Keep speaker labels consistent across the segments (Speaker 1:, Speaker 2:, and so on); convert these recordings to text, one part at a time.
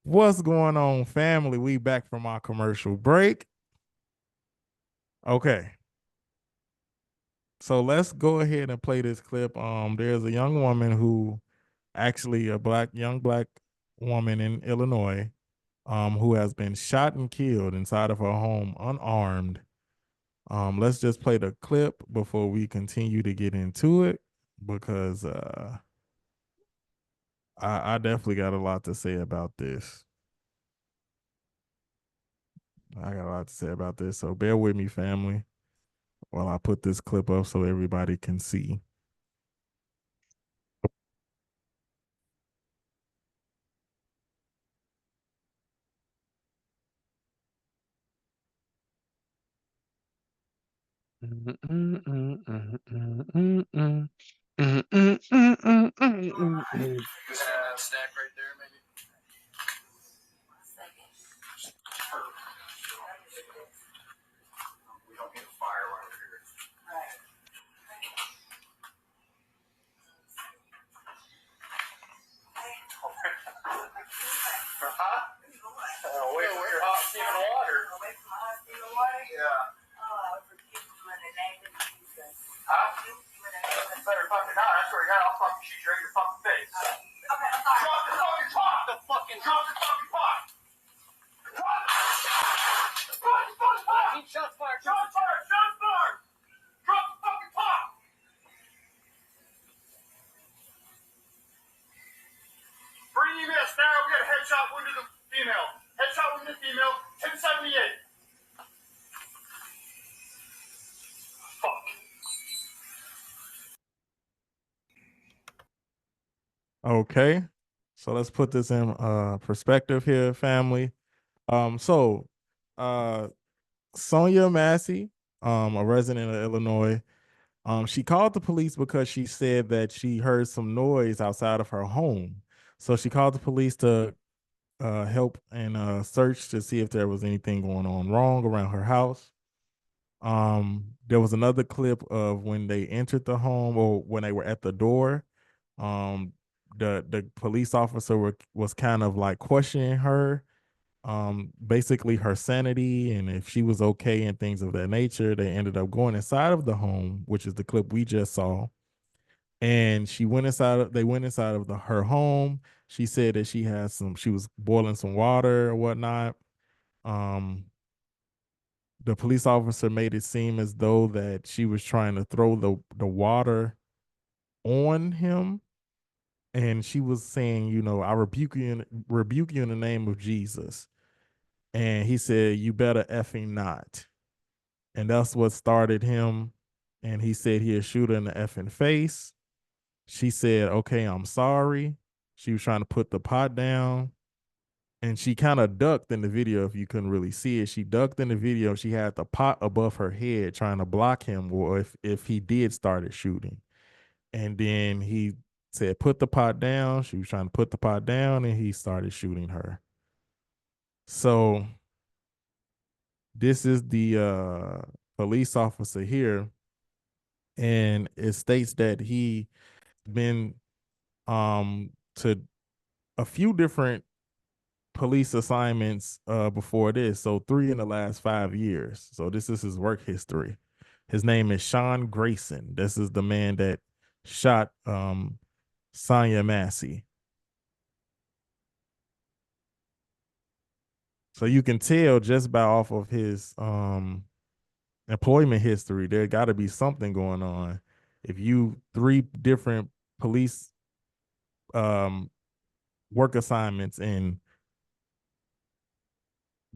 Speaker 1: What's going on, family? We back from our commercial break. Okay, so let's go ahead and play this clip. There's a young woman who, actually a young black woman in Illinois, who has been shot and killed inside of her home unarmed. Let's just play the clip before we continue to get into it because I definitely got a lot to say about this. I got a lot to say about this, so bear with me, family, while I put this clip up so everybody can see.
Speaker 2: Stack right there, maybe. We don't need a fire around here. Right. Away from your hot steaming water. Away from my hot steaming water? Yeah. Oh, I forgive you in the name of Jesus. I forgive you in the name of Jesus. Better fucking not. I swear to God, I'll fucking shoot you right in your fucking face. Okay, I'm sorry. Drop the fucking pot! Drop the fucking pot! Drop the fucking pot! Shots fired! Shots fired! Shots fired! Drop the fucking pot! Bring EMS now. We got a headshot wound to the female. Headshot wound to the female. 1078. Fuck.
Speaker 1: Okay, so let's put this in perspective here, family. So Sonya Massey, a resident of Illinois, she called the police because she said that she heard some noise outside of her home. So she called the police to help and search to see if there was anything going on wrong around her house. There was another clip of when they entered the home or when they were at the door. Um, the police officer was kind of like questioning her, basically her sanity and if she was okay and things of that nature. They ended up going inside of the home, which is the clip we just saw. And they went inside of her home. She said that she was boiling some water or whatnot. Um, the police officer made it seem as though that she was trying to throw the water on him, and she was saying, I rebuke you in the name of Jesus. And he said, you better effing not. And that's what started him. And he said he'd shoot her in the effing face. She said, okay, I'm sorry. She was trying to put the pot down. And she kind of ducked in the video. If you couldn't really see it, she ducked in the video. She had the pot above her head trying to block him, or if he did started shooting. And then he said, put the pot down. She was trying to put the pot down, and he started shooting her. So this is the police officer here, and it states that he been to a few different police assignments before this. So 3 in the last 5 years. So this is his work history. His name is Sean Grayson. This is the man that shot Sonya Massey. So you can tell just by off of his employment history, there got to be something going on. If you 3 different police um work assignments and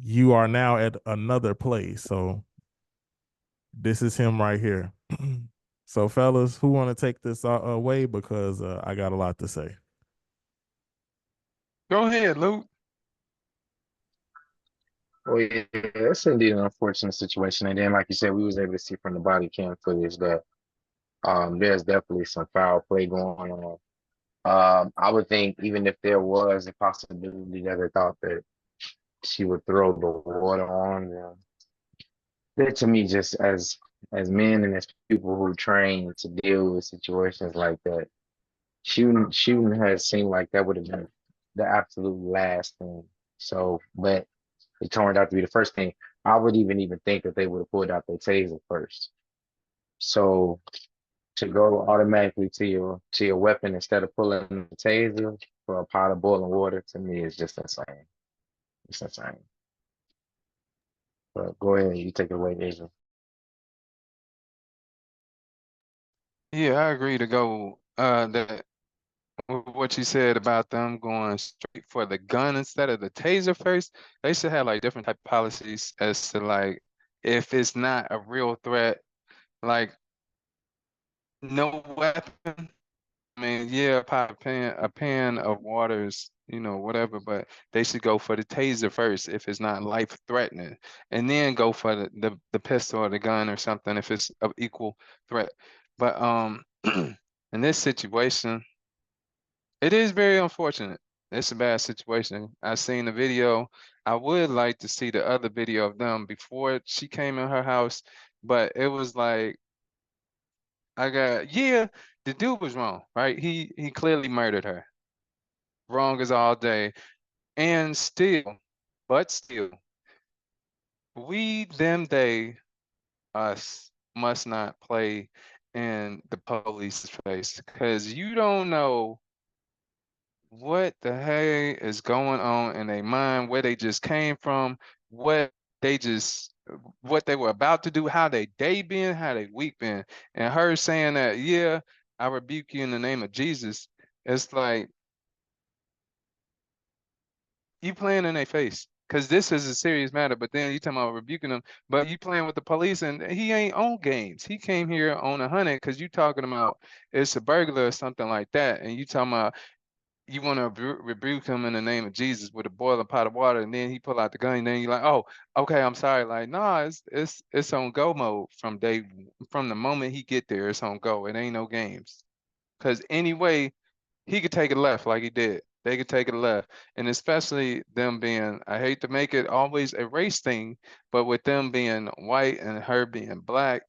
Speaker 1: you are now at another place. So this is him right here. So fellas, who want to take this away? Because I got a lot to say.
Speaker 3: Go ahead, Luke.
Speaker 4: Well, yeah, it's indeed an unfortunate situation. And then, like you said, we was able to see from the body cam footage that there's definitely some foul play going on. I would think even if there was a possibility that they thought that she would throw the water on them, that to me, just as men and as people who train to deal with situations like that, shooting has seemed like that would have been the absolute last thing So, but it turned out to be the first thing. I would even think that they would have pulled out their taser first. So to go automatically to your weapon instead of pulling the taser for a pot of boiling water to me is just insane. It's insane. But go ahead, you take it away, Asia.
Speaker 3: Yeah, I agree to go that with what you said about them going straight for the gun instead of the taser first. They should have like different type of policies as to like if it's not a real threat, like no weapon. I mean, yeah, pop a pan of waters, whatever, but they should go for the taser first if it's not life threatening, and then go for the pistol or the gun or something if it's of equal threat. But in this situation, it is very unfortunate. It's a bad situation. I seen the video. I would like to see the other video of them before she came in her house, but it was like yeah, the dude was wrong, right? He clearly murdered her. Wrong as all day. And still, but still, we them they us must not play in the police's face because you don't know what the heck is going on in their mind, where they just came from, what they just what they were about to do, how they day been, how they week been. And her saying that, yeah, I rebuke you in the name of Jesus. It's like you playing in their face. Cause this is a serious matter, but then you talking about rebuking them, but you playing with the police and he ain't on games. He came here on 100 because you talking about it's a burglar or something like that, and you talking about you want to rebuke him in the name of Jesus with a boiling pot of water, and then he pull out the gun, and then you're like, oh, okay, I'm sorry. Like, nah, it's on go mode from the moment he get there, it's on go. It ain't no games. Cause anyway, he could take it left like he did. They could take it left. And especially them being, I hate to make it always a race thing, but with them being white and her being black,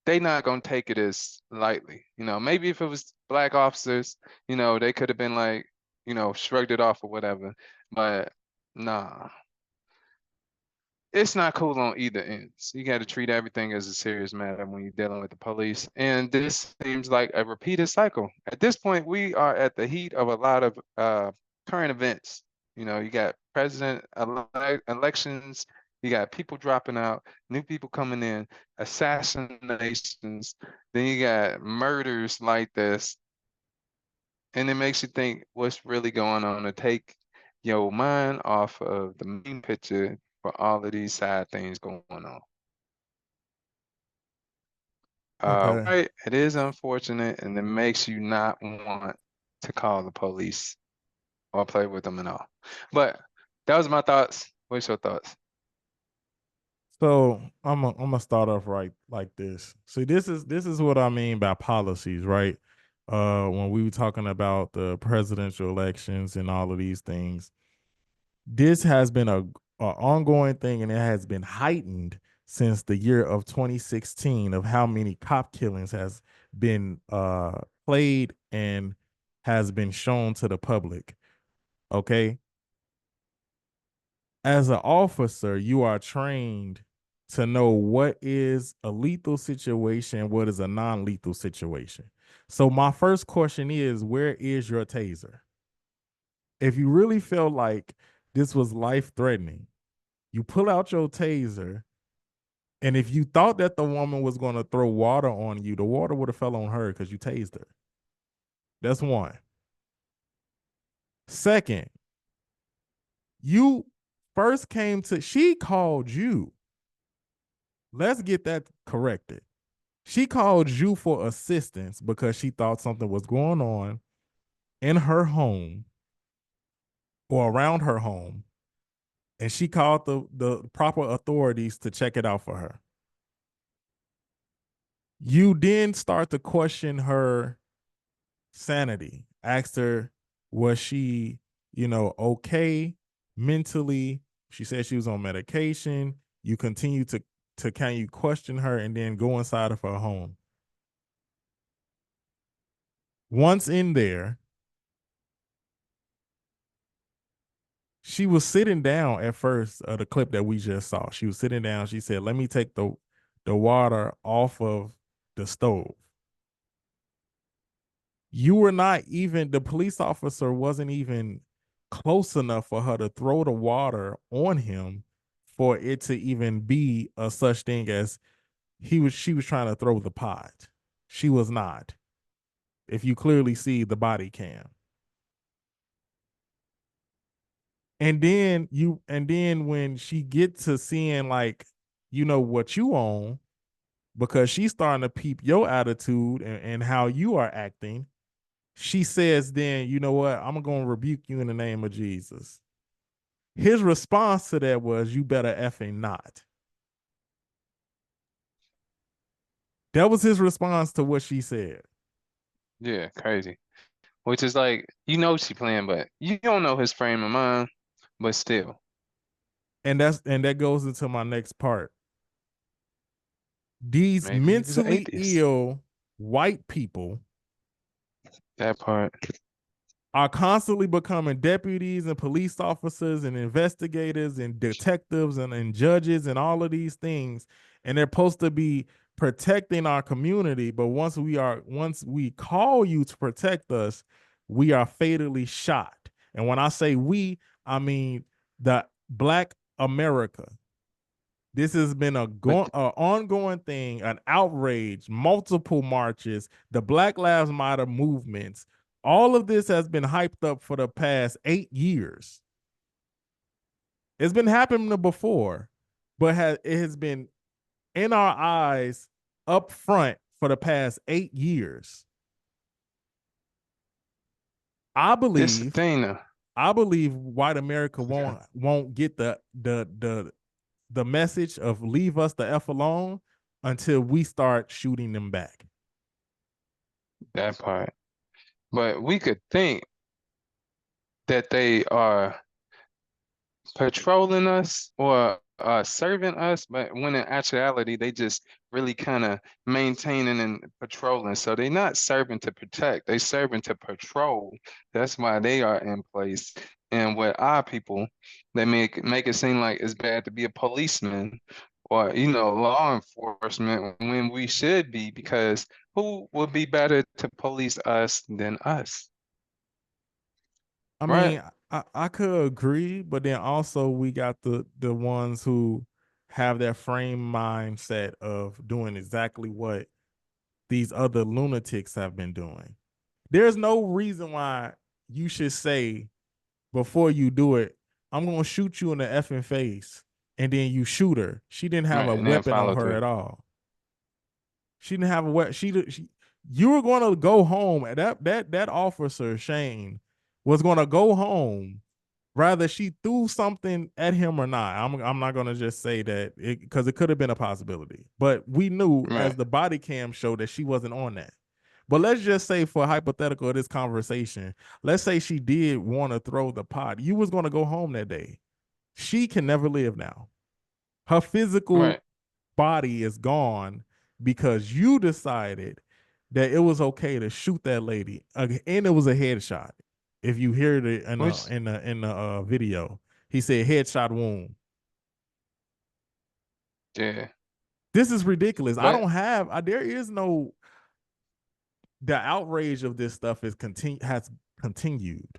Speaker 3: they not gonna take it as lightly. Maybe if it was black officers, they could have been like, shrugged it off or whatever. But nah, it's not cool on either end. So you got to treat everything as a serious matter when you're dealing with the police. And this seems like a repeated cycle. At this point, we are at the heat of a lot of current events. You got elections, you got people dropping out, new people coming in, assassinations, then you got murders like this. And it makes you think what's really going on to take your mind off of the main picture for all of these side things going on.
Speaker 1: Okay.
Speaker 3: Right, it is unfortunate and it makes you not want to call the police or play with them at all. But that was my thoughts. What's your thoughts?
Speaker 1: So I'm gonna start off right like this. See, this is what I mean by policies, right? When we were talking about the presidential elections and all of these things, this has been a ongoing thing, and it has been heightened since the year of 2016 of how many cop killings has been played and has been shown to the public. Okay, as an officer, you are trained to know what is a lethal situation, what is a non-lethal situation. So my first question is, where is your taser? If you really felt like this was life-threatening, you pull out your taser, and if you thought that the woman was going to throw water on you, the water would have fell on her because you tased her. That's one. Second, you first came to, she called you. Let's get that corrected. She called you for assistance because she thought something was going on in her home or around her home, and she called the proper authorities to check it out for her. You then start to question her sanity. Asked her, was she, okay mentally? She said she was on medication. You continue to can you question her and then go inside of her home. Once in there, She was sitting down at first, the clip that we just saw. She was sitting down. She said, "Let me take the water off of the stove." You were not even, the police officer wasn't even close enough for her to throw the water on him for it to even be a such thing as she was trying to throw the pot. She was not. If you clearly see the body cam. And then when she gets to seeing like, what you own, because she's starting to peep your attitude and how you are acting, she says, then, you know what? I'm going to rebuke you in the name of Jesus. His response to that was, you better effing not. That was his response to what she said.
Speaker 3: Yeah, crazy. Which is like, she playing, but you don't know his frame of mind, but still.
Speaker 1: And that goes into my next part. These
Speaker 3: Maybe he was an
Speaker 1: mentally
Speaker 3: atheist.
Speaker 1: ill white people
Speaker 3: That part.
Speaker 1: are constantly becoming deputies and police officers and investigators and detectives and judges and all of these things. And they're supposed to be protecting our community. But once we call you to protect us, we are fatally shot. And when I say we, I mean the Black America. This has been a
Speaker 3: But
Speaker 1: ongoing thing, an outrage, multiple marches, the Black Lives Matter movements. All of this has been hyped up for the past 8 years. It's been happening before, but it has been in our eyes up front for the past 8 years. I
Speaker 3: this the
Speaker 1: believe
Speaker 3: thing though.
Speaker 1: white America won't get the message of leave us the F alone until we start shooting them back.
Speaker 3: That part. But we could think that they are patrolling us or serving us, but when in actuality they just really kind of maintaining and patrolling. So they're not serving to protect, they serving to patrol. That's why they are in place. And with our people, they make it seem like it's bad to be a policeman or law enforcement when we should be, because who would be better to police us than us,
Speaker 1: I
Speaker 3: right?
Speaker 1: mean, I could agree, but then also we got the ones who have that frame mindset of doing exactly what these other lunatics have been doing. There's no reason why you should say before you do it, I'm gonna shoot you in the effing face, and then you shoot her. She didn't have
Speaker 3: Right,
Speaker 1: a
Speaker 3: and then
Speaker 1: weapon on
Speaker 3: follow
Speaker 1: her
Speaker 3: through.
Speaker 1: at all. She didn't have a weapon. You were going to go home. That officer Shane was going to go home. Rather she threw something at him or not. I'm not going to just say that because it could have been a possibility. But we knew as
Speaker 3: Right.
Speaker 1: the body cam showed that she wasn't on that. But let's just say for hypothetical of this conversation, let's say she did want to throw the pot. You was going to go home that day. She can never live now. Her physical
Speaker 3: Right.
Speaker 1: body is gone because you decided that it was okay to shoot that lady, and it was a headshot. If you hear it
Speaker 3: Which,
Speaker 1: in the video, he said headshot wound.
Speaker 3: yeah.
Speaker 1: This is ridiculous. I
Speaker 3: But
Speaker 1: don't have. There is no. The outrage of this stuff has continued.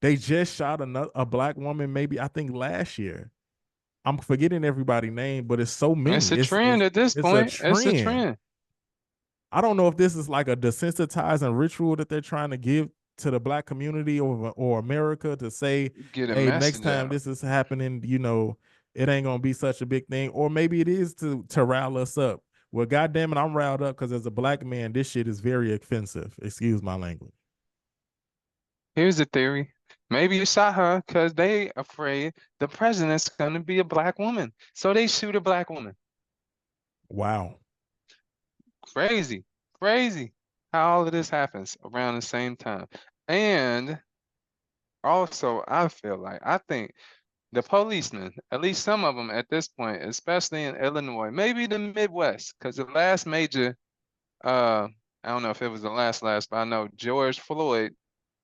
Speaker 1: They just shot a black woman, maybe I think last year. I'm forgetting everybody's name, but it's so
Speaker 3: it's
Speaker 1: many.
Speaker 3: a trend at this
Speaker 1: It's a
Speaker 3: point. It's a
Speaker 1: trend.
Speaker 3: trend.
Speaker 1: I don't know if this is like a desensitizing ritual that they're trying to give to the black community or America to say,
Speaker 3: Get a
Speaker 1: hey, next
Speaker 3: message
Speaker 1: time
Speaker 3: out.
Speaker 1: this is happening, it ain't gonna be such a big thing. Or maybe it is to rile us up. Well, goddamn it, I'm riled up because as a black man, this shit is very offensive. Excuse my language.
Speaker 3: Here's the theory. Maybe you shot her because they afraid the president's gonna be a black woman. So they shoot a black woman.
Speaker 1: Wow.
Speaker 3: Crazy. Crazy how all of this happens around the same time. And also, I think the policemen, at least some of them at this point, especially in Illinois, maybe the Midwest, because the last major, I don't know if it was the last, but I know George Floyd,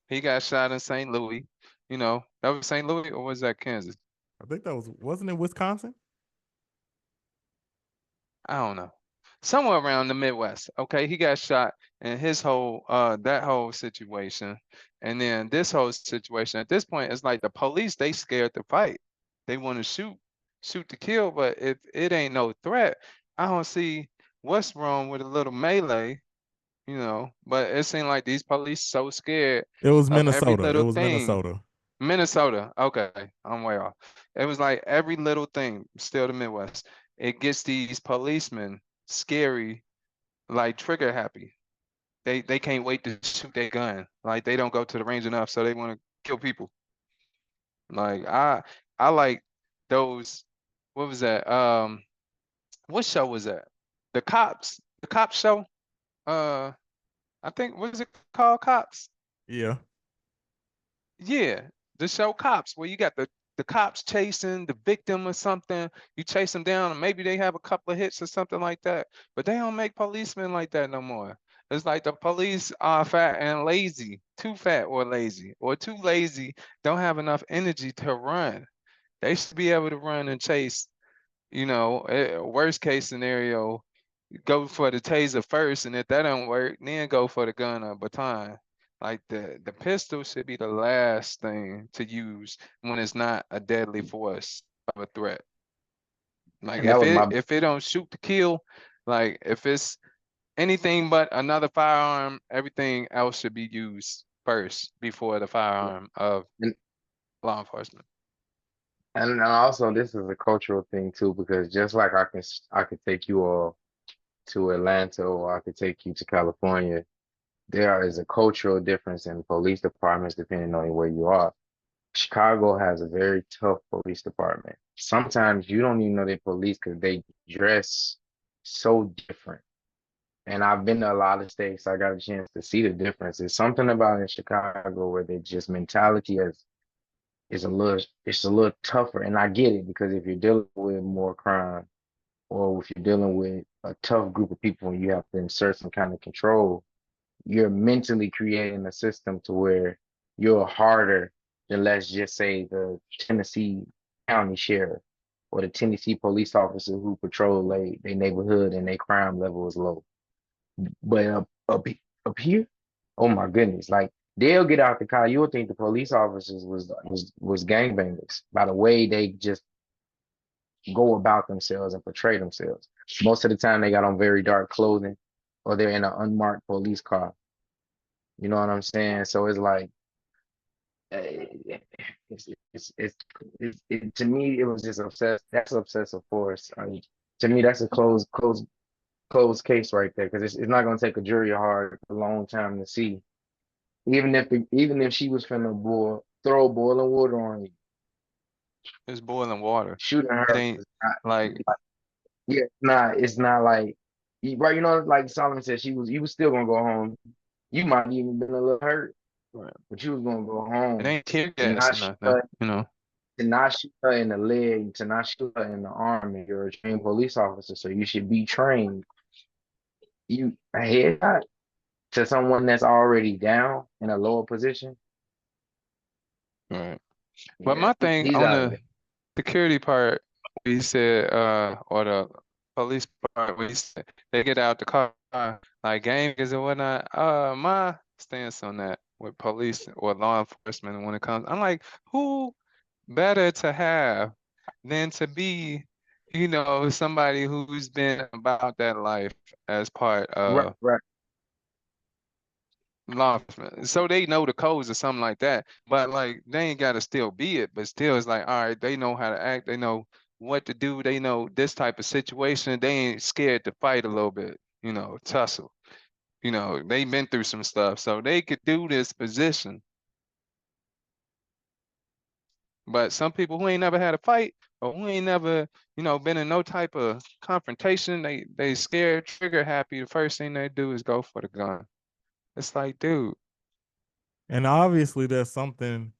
Speaker 3: he got shot in St. Louis. That was St. Louis or was that Kansas?
Speaker 1: I think that wasn't it Wisconsin?
Speaker 3: I don't know. Somewhere around the Midwest. Okay, he got shot and his whole that whole situation. And then this whole situation at this point it's like the police, they scared to fight. They want to shoot to kill, but if it ain't no threat, I don't see what's wrong with a little melee. But it seemed like these police so scared
Speaker 1: It was
Speaker 3: of every
Speaker 1: Minnesota. It
Speaker 3: little
Speaker 1: was
Speaker 3: thing.
Speaker 1: Minnesota.
Speaker 3: Minnesota. Okay, I'm way off. It was like every little thing, still the Midwest. It gets these policemen scary, like trigger happy. They can't wait to shoot their gun. Like they don't go to the range enough, so they want to kill people. Like I like those. What was that? What show was that? The cops show. Uh, I think what is it called? Cops.
Speaker 1: Yeah.
Speaker 3: Yeah, the show Cops, where you got the cops chasing the victim or something. You chase them down, and maybe they have a couple of hits or something like that. But they don't make policemen like that no more. It's like the police are fat and lazy, too fat or lazy, or too lazy, don't have enough energy to run. They should be able to run and chase. Worst case scenario, go for the taser first, and if that don't work, then go for the gun or baton. Like the pistol should be the last thing to use when it's not a deadly force of a threat. Like
Speaker 4: And that
Speaker 3: if
Speaker 4: was
Speaker 3: it
Speaker 4: my
Speaker 3: if it don't shoot to kill, like if it's anything but another firearm, everything else should be used first before the firearm of
Speaker 4: and,
Speaker 3: law enforcement.
Speaker 4: and also this is a cultural thing too, because just like I could take you all to Atlanta or I could take you to California, there is a cultural difference in police departments depending on where you are. Chicago has a very tough police department. Sometimes you don't even know they're police because they dress so different. And I've been to a lot of states. I got a chance to see the difference. There's something about in Chicago where they just mentality is a little tougher. And I get it because if you're dealing with more crime or if you're dealing with a tough group of people and you have to insert some kind of control, you're mentally creating a system to where you're harder than, let's just say, the Tennessee county sheriff or the Tennessee police officer who patrol their neighborhood and their crime level is low. But up here, oh my goodness, like they'll get out the car. You would think the police officers was gangbangers by the way they just go about themselves and portray themselves. Most of the time they got on very dark clothing or they're in an unmarked police car. You know what I'm saying? So it's like it's, it's, it's, to me it was just obsessed. That's obsessive force. I mean, to me that's a closed case right there because it's not gonna take a jury hard a long time to see. Even if she was finna throw boiling water on you,
Speaker 3: It's boiling water.
Speaker 4: shooting
Speaker 3: It
Speaker 4: her
Speaker 3: ain't
Speaker 4: is not,
Speaker 3: like
Speaker 4: yeah, it's not like right. You know, like Solomon said, you was still gonna go home. You might even been a little hurt,
Speaker 3: right.
Speaker 4: but you was gonna go
Speaker 3: It
Speaker 4: home
Speaker 3: ain't tear
Speaker 4: to
Speaker 3: gas
Speaker 4: not
Speaker 3: or
Speaker 4: shoot
Speaker 3: nothing.
Speaker 4: her, in the leg, to not shoot her in the arm. If you're a trained police officer, so you should be trained. You a headshot to someone that's already down in a lower position.
Speaker 3: Right. But
Speaker 4: Yeah,
Speaker 3: my thing
Speaker 4: he's
Speaker 3: on
Speaker 4: out of
Speaker 3: the
Speaker 4: it.
Speaker 3: security part, we said, or the police part, we said they get out the car, like gangs and whatnot. My stance on that with police or law enforcement when it comes, I'm like, who better to have than to be, somebody who's been about that life as part
Speaker 4: Right,
Speaker 3: of
Speaker 4: right.
Speaker 3: law enforcement. So they know the codes or something like that. But like they ain't gotta still be it, but still it's like, all right, they know how to act, they know what to do, they know this type of situation, they ain't scared to fight a little bit, tussle. They've been through some stuff, so they could do this position. But some people who ain't never had a fight or who ain't never, been in no type of confrontation, they scared, trigger happy. The first thing they do is go for the gun. It's like, dude,
Speaker 1: And obviously there's something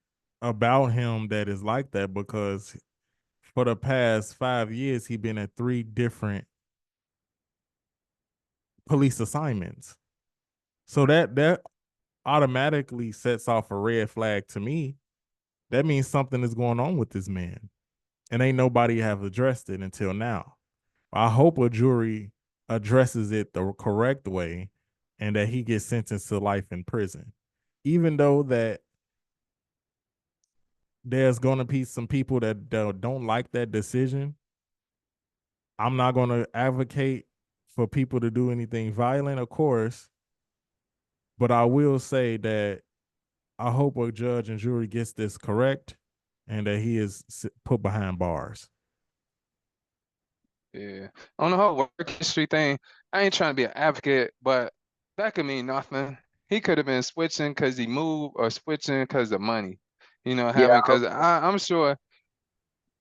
Speaker 1: about him that is like that because for the past 5 years he's been at 3 different police assignments. So that automatically sets off a red flag to me that means something is going on with this man. And ain't nobody have addressed it until now. I hope a jury addresses it the correct way and that he gets sentenced to life in prison. Even though that there's going to be some people that don't like that decision, I'm not going to advocate for people to do anything violent, of course, but I will say that I hope a judge and jury gets this correct and that he is put behind bars.
Speaker 3: Yeah. On the whole work history thing, I ain't trying to be an advocate, but that could mean nothing. He could have been switching because he moved or switching because of money.
Speaker 4: Yeah,
Speaker 3: Because I'm sure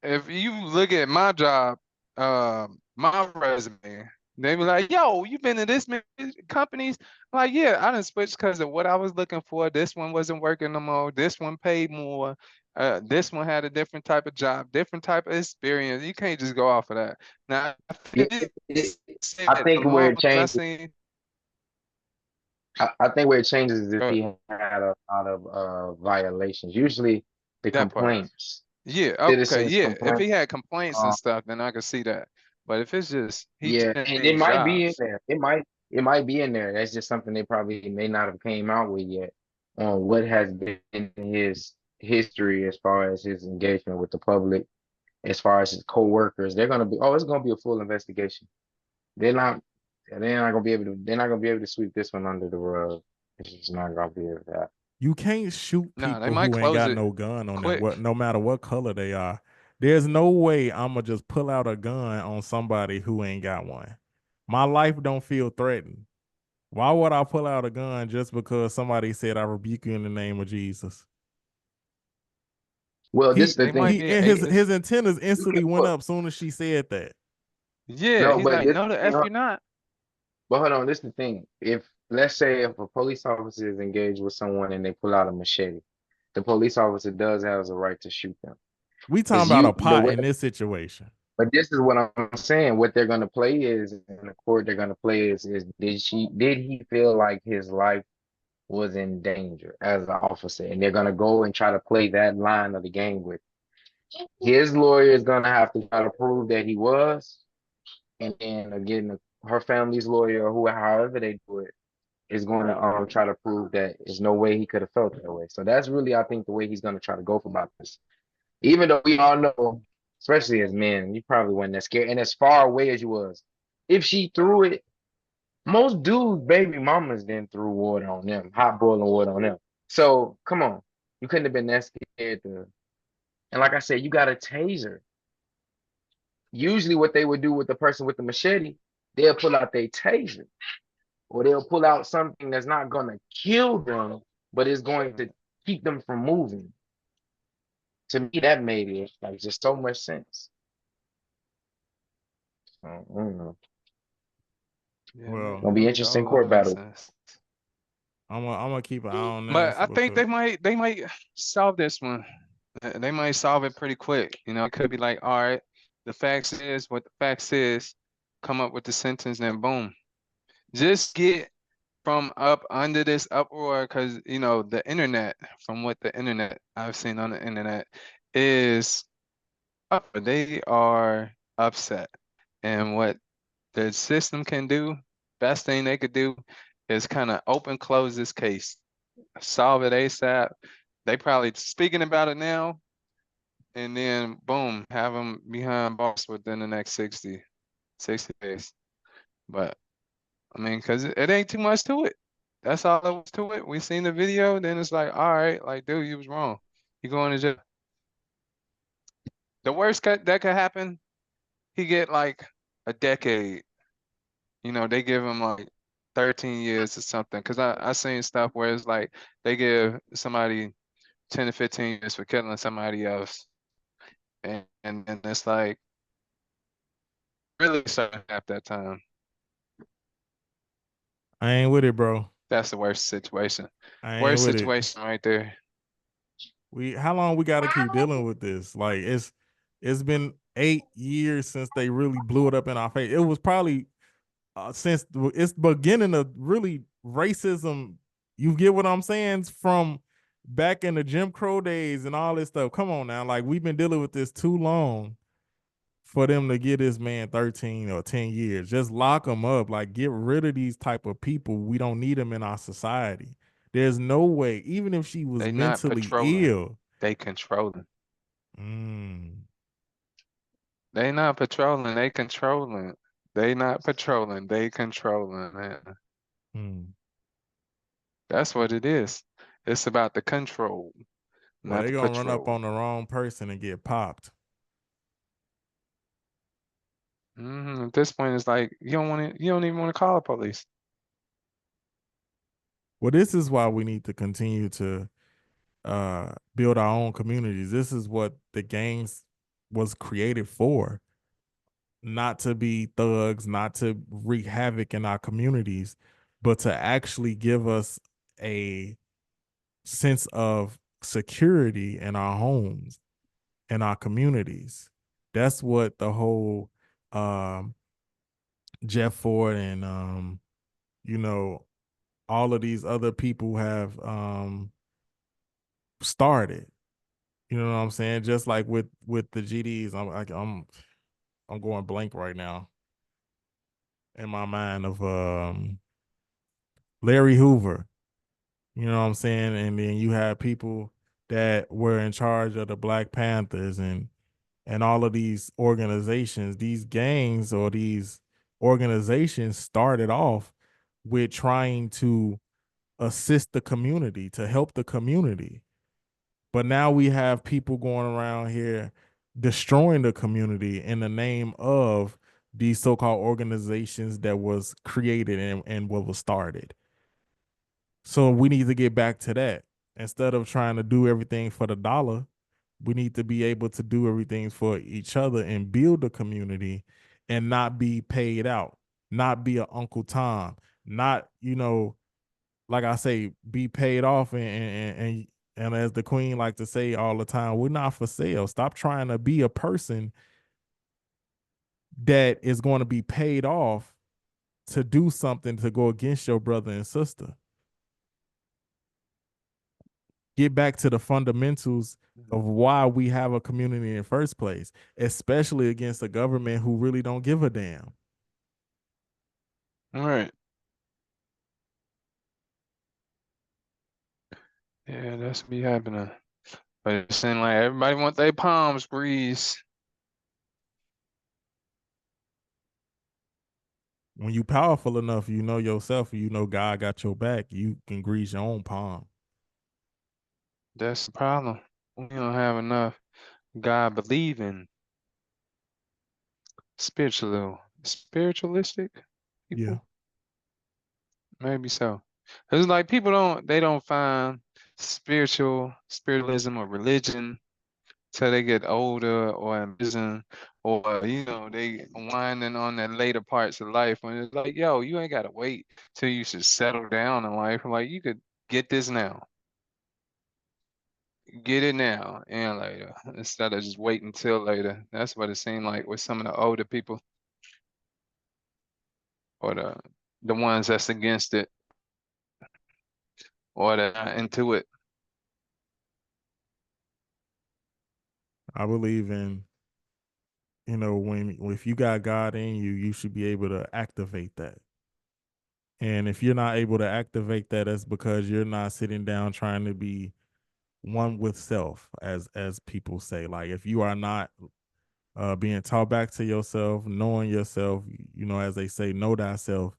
Speaker 3: if you look at my job, my resume, they be like, "Yo, you been in this many companies?" I'm like, yeah, I done switched because of what I was looking for. This one wasn't working no more. This one paid more. This one had a different type of job, different type of experience. You can't just go off of that. Now,
Speaker 4: yeah,
Speaker 3: if
Speaker 4: it-
Speaker 3: it
Speaker 4: I
Speaker 3: said the
Speaker 4: think where it
Speaker 3: ones I
Speaker 4: changes,
Speaker 3: seen,
Speaker 4: I think where it changes is if
Speaker 3: uh,
Speaker 4: he had a lot of violations. Usually, the
Speaker 3: that part.
Speaker 4: complaints,
Speaker 3: Yeah, okay,
Speaker 4: citizens
Speaker 3: yeah. If he
Speaker 4: complaints.
Speaker 3: had complaints and
Speaker 4: Um,
Speaker 3: stuff, then I could see that. But if it's just he
Speaker 4: yeah, and it
Speaker 3: changed
Speaker 4: might be in
Speaker 3: jobs,
Speaker 4: there. It might be in there. That's just something they probably may not have came out with yet on what has been his history as far as his engagement with the public, as far as his co-workers. It's gonna be a full investigation. They're not they're not gonna be able to sweep this one under the rug. It's just not gonna be able to happen.
Speaker 1: You can't shoot
Speaker 3: nah, they
Speaker 1: people
Speaker 3: might
Speaker 1: who ain't
Speaker 3: close
Speaker 1: got
Speaker 3: it
Speaker 1: no gun on them,
Speaker 3: quick.
Speaker 1: no matter what color they are. There's no way I'm gonna just pull out a gun on somebody who ain't got one. My life don't feel threatened. Why would I pull out a gun just because somebody said I rebuke you in the name of Jesus?
Speaker 4: Well, this is
Speaker 1: He
Speaker 4: the
Speaker 3: They might
Speaker 4: thing.
Speaker 1: he
Speaker 3: be an
Speaker 1: and
Speaker 3: atheist.
Speaker 1: his antennas
Speaker 4: You can
Speaker 1: instantly went
Speaker 4: put
Speaker 1: up soon as she said that.
Speaker 3: Yeah,
Speaker 4: no,
Speaker 3: he's
Speaker 4: but
Speaker 3: like,
Speaker 4: this
Speaker 3: no, the
Speaker 4: you
Speaker 3: F
Speaker 4: know,
Speaker 3: you're not.
Speaker 4: but hold on, this is the thing. If let's say if a police officer is engaged with someone and they pull out a machete, the police officer does have a right to shoot them.
Speaker 1: We talking
Speaker 4: Because
Speaker 1: about a
Speaker 4: the
Speaker 1: pot
Speaker 4: way
Speaker 1: in this situation.
Speaker 4: but this is what I'm saying. What they're gonna play is in the court, they're gonna play is did he feel like his life was in danger as an officer? And they're gonna go and try to play that line of the game with his lawyer is gonna have to try to prove that he was, and then again, her family's lawyer or who, however they do it, is going to try to prove that there's no way he could have felt that way. So that's really, I think, the way he's going to try to go about this. Even though we all know, especially as men, you probably wasn't that scared, and as far away as you was, if she threw it, most dudes' baby mamas then threw water on them, hot boiling water on them. So come on, you couldn't have been that scared to. And like I said, you got a taser. Usually, what they would do with the person with the machete, they'll pull out their taser, or they'll pull out something that's not going to kill them, but is going to keep them from moving. To me, that made it like just so much sense. So, I don't know.
Speaker 3: Yeah,
Speaker 1: Well,
Speaker 4: Gonna
Speaker 3: that
Speaker 4: be
Speaker 3: make a
Speaker 4: interesting
Speaker 3: whole lot
Speaker 4: court
Speaker 3: of
Speaker 4: battle.
Speaker 3: sense.
Speaker 1: I'm gonna keep an eye on
Speaker 3: But
Speaker 1: this
Speaker 3: I think
Speaker 1: because
Speaker 3: they might solve this one. They might solve it pretty quick. It could be like, all right, the facts is what the facts is, come up with the sentence, and boom. Just get from up under this uproar because the internet, from what the internet I've seen on the internet, is up. They are upset. And what the system can do, best thing they could do is kind of open close this case, solve it ASAP. They probably speaking about it now, and then boom, have them behind bars within the next 60 days. But I mean, because it ain't too much to it. That's all there was to it. We seen the video, then it's like, all right, like, dude, you was wrong. You going to jail. The worst that could happen, he get like a decade. They give him like 13 years or something. Because I seen stuff where it's like they give somebody 10 to 15 years for killing somebody else. And it's like really serving half that time.
Speaker 1: I ain't with it, bro.
Speaker 3: That's the worst situation.
Speaker 1: I ain't
Speaker 3: Worst
Speaker 1: with it.
Speaker 3: situation right there.
Speaker 1: How long we got to keep dealing with this? Like it's been 8 years since they really blew it up in our face. It was probably since it's beginning of really racism. You get what I'm saying? From back in the Jim Crow days and all this stuff. Come on now, like we've been dealing with this too long for them to give this man 13 or 10 years. Just lock him up. Like get rid of these type of people. We don't need them in our society. There's no way, even if she was
Speaker 3: They not
Speaker 1: mentally
Speaker 3: patrolling.
Speaker 1: ill.
Speaker 3: They controlling.
Speaker 1: Mm,
Speaker 3: They not patrolling. They controlling. They not patrolling. They controlling, man.
Speaker 1: mm.
Speaker 3: That's what it is. It's about the control,
Speaker 1: Well,
Speaker 3: not
Speaker 1: they
Speaker 3: the
Speaker 1: gonna run up
Speaker 3: patrol.
Speaker 1: on the wrong person and get popped.
Speaker 3: At this point, it's like you don't want to. You don't even want to call the police.
Speaker 1: Well, this is why we need to continue to build our own communities. This is what the gangs was created for. Not to be thugs, not to wreak havoc in our communities, but to actually give us a sense of security in our homes, in our communities. That's what the whole um, Jeff Ford and you know, all of these other people have started. You know what I'm saying? Just like with the GDs, I'm going blank right now in my mind of Larry Hoover. You know what I'm saying? And then you have people that were in charge of the Black Panthers and all of these organizations, these gangs or these organizations started off with trying to assist the community, to help the community. But now we have people going around here destroying the community in the name of these so-called organizations that was created and what was started. So we need to get back to that. Instead of trying to do everything for the dollar, we need to be able to do everything for each other and build a community and not be paid out, not be an Uncle Tom, not, like I say, be paid off and as the queen like to say all the time, we're not for sale. Stop trying to be a person that is going to be paid off to do something to go against your brother and sister. Get back to the fundamentals of why we have a community in the first place, especially against a government who really don't give a damn.
Speaker 3: All right. Yeah, that's be happening. But it seems like everybody want their palms greased.
Speaker 1: When you powerful enough, you know yourself, you know God got your back, you can grease your own palm.
Speaker 3: That's the problem. We don't have enough God believing spiritualistic
Speaker 1: Yeah.
Speaker 3: people. Maybe so. It's like people don't find spiritualism or religion till they get older or in prison or they winding on their later parts of life when it's like, yo, you ain't gotta wait till you should settle down in life. Like you could get this now. Get it now and later instead of just waiting till later. That's what it seemed like with some of the older people or the ones that's against it or that are into it.
Speaker 1: I believe in, when if you got God in you, you should be able to activate that. And if you're not able to activate that, that's because you're not sitting down trying to be one with self, as people say. Like if you are not being taught back to yourself, knowing yourself, as they say, know thyself,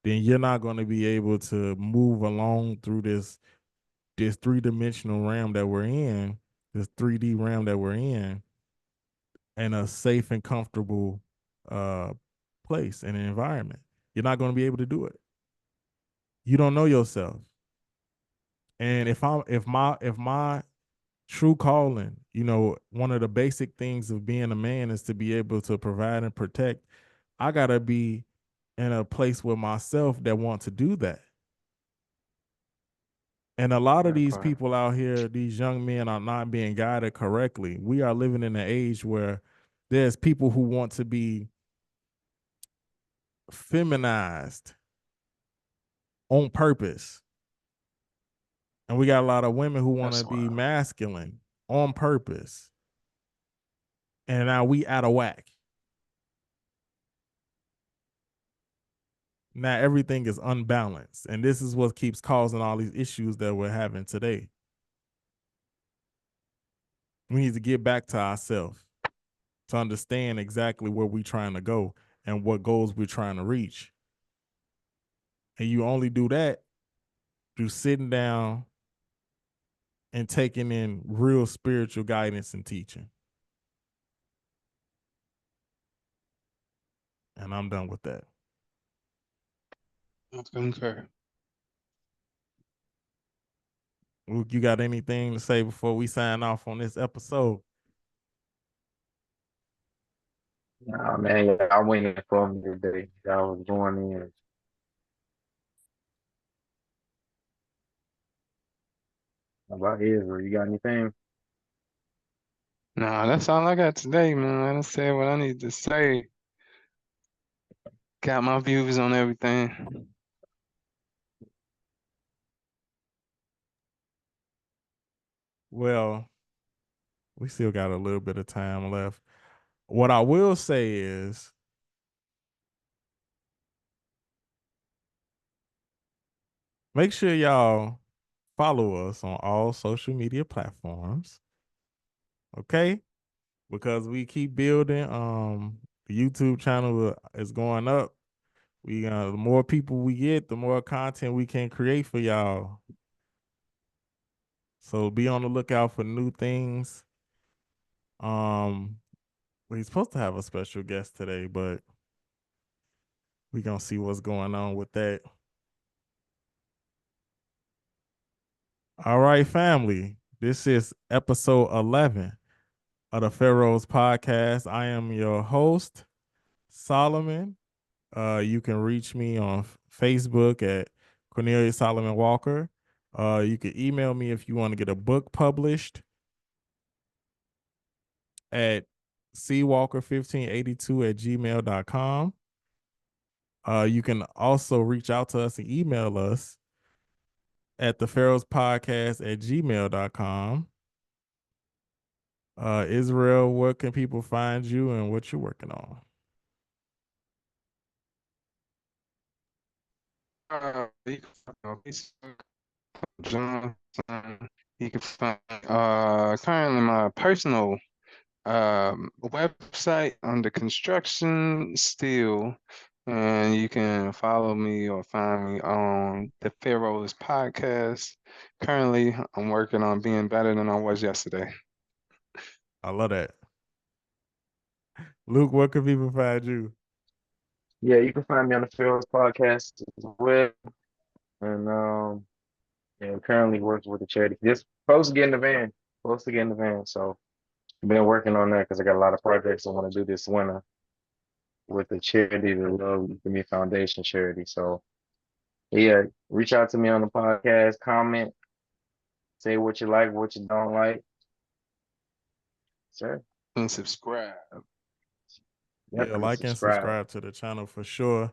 Speaker 1: then you're not going to be able to move along through this three-dimensional realm that we're in, this 3D realm that we're in a safe and comfortable uh place and environment. You're not going to be able to do it. You don't know yourself. And if my true calling, one of the basic things of being a man is to be able to provide and protect, I got to be in a place with myself that want to do that. And a lot of
Speaker 3: That
Speaker 1: these
Speaker 3: part.
Speaker 1: people out here, these young men are not being guided correctly. We are living in an age where there's people who want to be feminized on purpose. And we got a lot of women who want to
Speaker 3: That's
Speaker 1: be
Speaker 3: wild.
Speaker 1: masculine on purpose. And now we out of whack. Now everything is unbalanced. And this is what keeps causing all these issues that we're having today. We need to get back to ourselves to understand exactly where we're trying to go and what goals we're trying to reach. And you only do that through sitting down and taking in real spiritual guidance and teaching. And I'm done with that.
Speaker 3: I concur.
Speaker 1: Luke, you got anything to say before we sign off on this episode?
Speaker 4: Nah, man, yeah, I went in for me today. I was going in. How about Israel? You got anything?
Speaker 3: Nah, that's all I got today, man. I done said what I need to say. Got my views on everything.
Speaker 1: Well, we still got a little bit of time left. What I will say is make sure y'all follow us on all social media platforms. Okay? Because we keep building. The YouTube channel is going up. The more people we get, the more content we can create for y'all. So be on the lookout for new things. We're supposed to have a special guest today, but we're gonna see what's going on with that. All right, family. This is episode 11 of the Pharaohs Podcast. I am your host, Solomon. You can reach me on Facebook at Cornelius Solomon Walker. You can email me if you want to get a book published at cwalker1582@gmail.com. You can also reach out to us and email us at the Pharaohs Podcast at gmail.com. Israel, where can people find you and what you're working on?
Speaker 3: You can find Facebook, Johnson. You can find currently my personal website under construction still, and you can follow me or find me on the Pharaohs Podcast. Currently, I'm working on being better than I was yesterday.
Speaker 1: I love that. Luke, where can people find you?
Speaker 4: Yeah, you can find me on the Pharaohs Podcast as well. And yeah, I'm currently working with the charity. Just supposed to get in the van. Supposed to get in the van. So I've been working on that because I got a lot of projects I want to do this winter with the charity, the Love Give Me Foundation charity. So yeah, reach out to me on the podcast, comment, say what you like, what you don't like. Sure.
Speaker 3: And subscribe.
Speaker 1: Yeah,
Speaker 4: Definitely
Speaker 1: like and
Speaker 4: subscribe.
Speaker 1: subscribe to the channel for sure.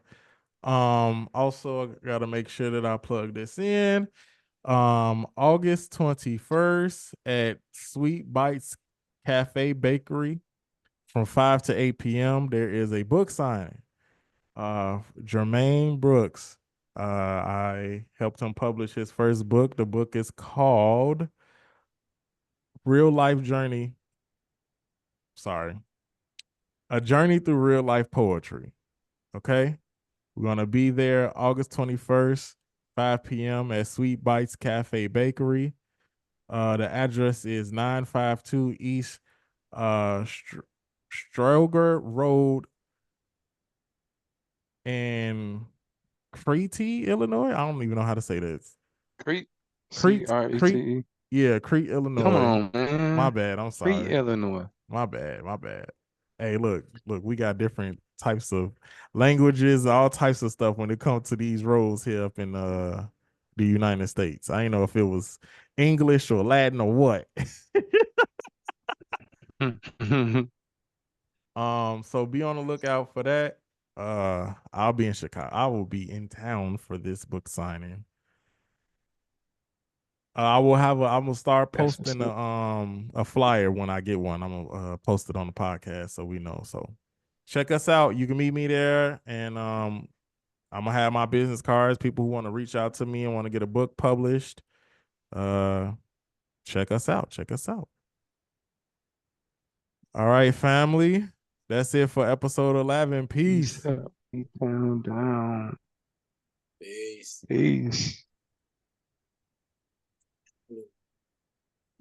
Speaker 1: Also I gotta make sure that I plug this in. August 21st at Sweet Bites Cafe Bakery from 5 to 8 p.m. There is a book signing. Jermaine Brooks. I helped him publish his first book. The book is called Real Life Journey. Sorry. A Journey Through Real Life Poetry. Okay? We're going to be there August 21st, 5 p.m. at Sweet Bites Cafe Bakery. The address is 952 East Stroger Road in Crete, Illinois. I don't even know how to say this.
Speaker 3: Crete,
Speaker 1: Crete, Crete,
Speaker 3: Crete.
Speaker 1: yeah, Crete,
Speaker 3: Come
Speaker 1: Illinois.
Speaker 3: on,
Speaker 1: My
Speaker 3: man.
Speaker 1: bad. I'm
Speaker 3: Crete,
Speaker 1: sorry.
Speaker 3: Illinois.
Speaker 1: My bad. My bad. Hey, look, we got different types of languages, all types of stuff when it comes to these roads here up in the United States. I didn't know if it was English or Latin or what. So be on the lookout for that. I'll be in Chicago. I will be in town for this book signing. I will have I'm gonna start
Speaker 3: That's what's
Speaker 1: posting
Speaker 3: up.
Speaker 1: a flyer when I get one. I'm gonna post it on the podcast so we know. So check us out. You can meet me there, and I'm gonna have my business cards. People who want to reach out to me and want to get a book published, check us out. Check us out. All right, family. That's it for episode 11.
Speaker 3: Peace
Speaker 1: Peace.
Speaker 3: out. Be down.
Speaker 2: Peace.
Speaker 3: Peace.